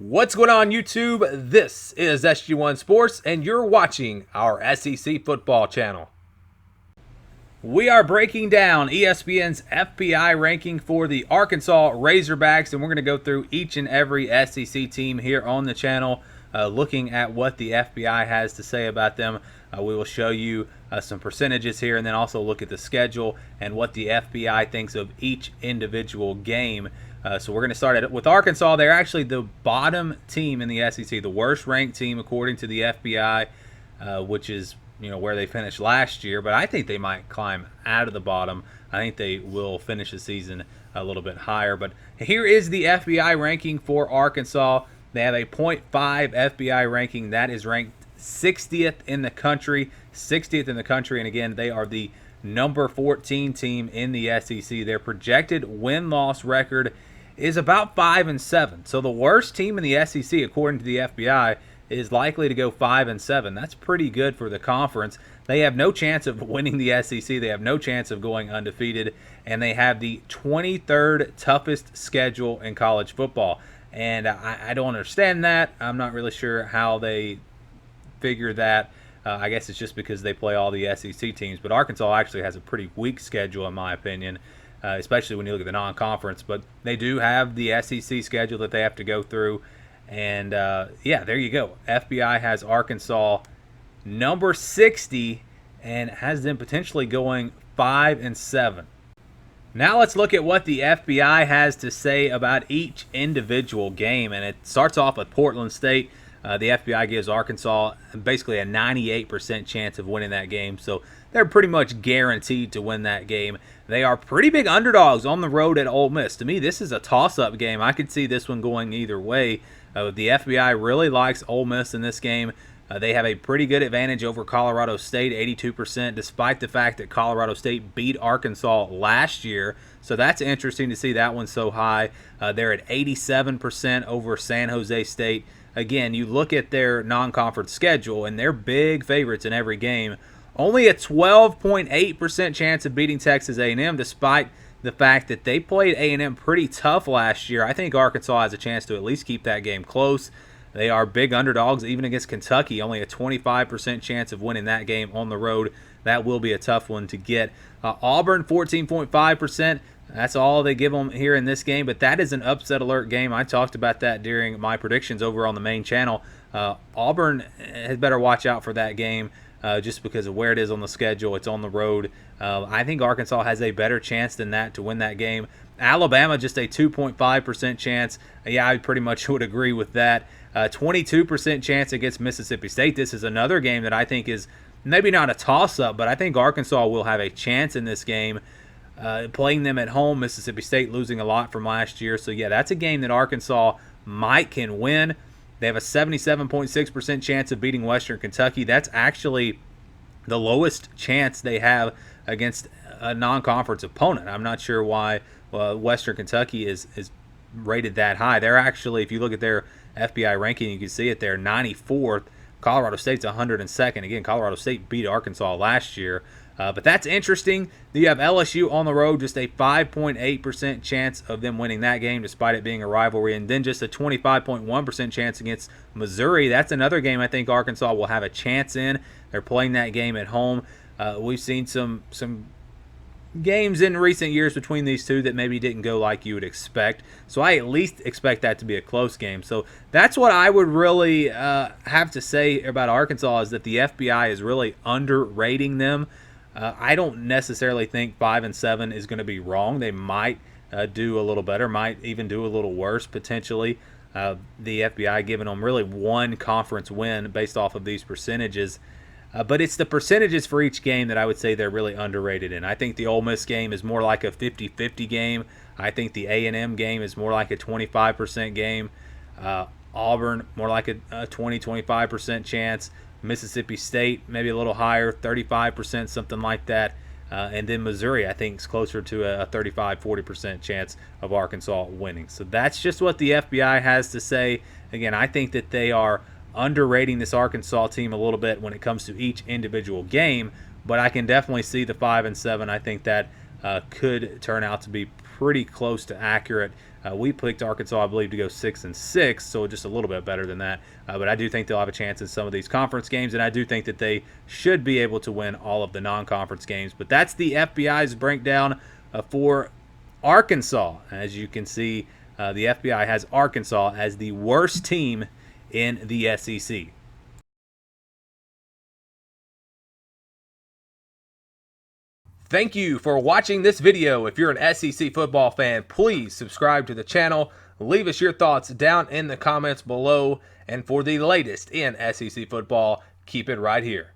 What's going on, YouTube? This is SG1 Sports, and you're watching our SEC football channel. We are breaking down ESPN's FPI ranking for the Arkansas Razorbacks, and we're going to go through each and every SEC team here on the channel, looking at what the FPI has to say about them. We will show you some percentages here, and then also look at the schedule and what the FPI thinks of each individual game. So we're going to start with Arkansas. They're actually the bottom team in the SEC, the worst ranked team according to the FBI, which is where they finished last year. But I think they might climb out of the bottom. I think they will finish the season a little bit higher. But here is the FBI ranking for Arkansas. They have a 0.5 FBI ranking. That is ranked 60th in the country. 60th in the country. And again, they are the number 14 team in the SEC. Their projected win-loss record is about 5-7. So the worst team in the SEC, according to the FBI, is likely to go 5-7. That's pretty good for the conference. They have no chance of winning the SEC. They have no chance of going undefeated, and they have the 23rd toughest schedule in college football. And I don't understand that. I'm not really sure how they figure that. I guess it's just because they play all the SEC teams. But Arkansas actually has a pretty weak schedule, in my opinion, especially when you look at the non-conference. But they do have the SEC schedule that they have to go through. And, yeah, there you go. FBI has Arkansas number 60 and has them potentially going 5-7. Now let's look at what the FBI has to say about each individual game. And it starts off with Portland State. The FBI gives Arkansas basically a 98% chance of winning that game. So they're pretty much guaranteed to win that game. They are pretty big underdogs on the road at Ole Miss. To me, this is a toss-up game. I could see this one going either way. The FBI really likes Ole Miss in this game. They have a pretty good advantage over Colorado State, 82%, despite the fact that Colorado State beat Arkansas last year. So that's interesting to see that one so high. They're at 87% over San Jose State. Again, you look at their non-conference schedule, and they're big favorites in every game. Only a 12.8% chance of beating Texas A&M, despite the fact that they played A&M pretty tough last year. I think Arkansas has a chance to at least keep that game close. They are big underdogs, even against Kentucky. Only a 25% chance of winning that game on the road. That will be a tough one to get. Auburn, 14.5%. That's all they give them here in this game, but that is an upset alert game. I talked about that during my predictions over on the main channel. Auburn had better watch out for that game just because of where it is on the schedule. It's on the road. I think Arkansas has a better chance than that to win that game. Alabama, just a 2.5% chance. Yeah, I pretty much would agree with that. 22% chance against Mississippi State. This is another game that I think is maybe not a toss-up, but I think Arkansas will have a chance in this game. Playing them at home, Mississippi State losing a lot from last year. So, yeah, that's a game that Arkansas can win. They have a 77.6% chance of beating Western Kentucky. That's actually the lowest chance they have against a non-conference opponent. I'm not sure why Western Kentucky is rated that high. They're actually, if you look at their FBI ranking, you can see it there, 94th. Colorado State's 102nd. Again, Colorado State beat Arkansas last year. But that's interesting. You have LSU on the road, just a 5.8% chance of them winning that game, despite it being a rivalry. And then just a 25.1% chance against Missouri. That's another game I think Arkansas will have a chance in. They're playing that game at home. We've seen some games in recent years between these two that maybe didn't go like you would expect. So I at least expect that to be a close game. So that's what I would really have to say about Arkansas, is that the FBI is really underrating them. I don't necessarily think 5-7 is going to be wrong. They might do a little better, might even do a little worse potentially. The FBI giving them really one conference win based off of these percentages. But it's the percentages for each game that I would say they're really underrated in. I think the Ole Miss game is more like a 50-50 game. I think the A&M game is more like a 25% game. Auburn, more like a 20-25% chance. Mississippi State, maybe a little higher, 35%, something like that. And then Missouri, I think, is closer to a 35-40% chance of Arkansas winning. So that's just what the FBI has to say. Again, I think that they are underrating this Arkansas team a little bit when it comes to each individual game, but I can definitely see the 5-7. I think that could turn out to be pretty close to accurate We picked Arkansas, I believe, to go 6-6, so just a little bit better than that. But I do think they'll have a chance in some of these conference games, and I do think that they should be able to win all of the non-conference games. But that's the FPI's breakdown for Arkansas. As you can see, the FBI has Arkansas as the worst team in the SEC. Thank you for watching this video. If you're an SEC football fan, please subscribe to the channel. Leave us your thoughts down in the comments below. And for the latest in SEC football, keep it right here.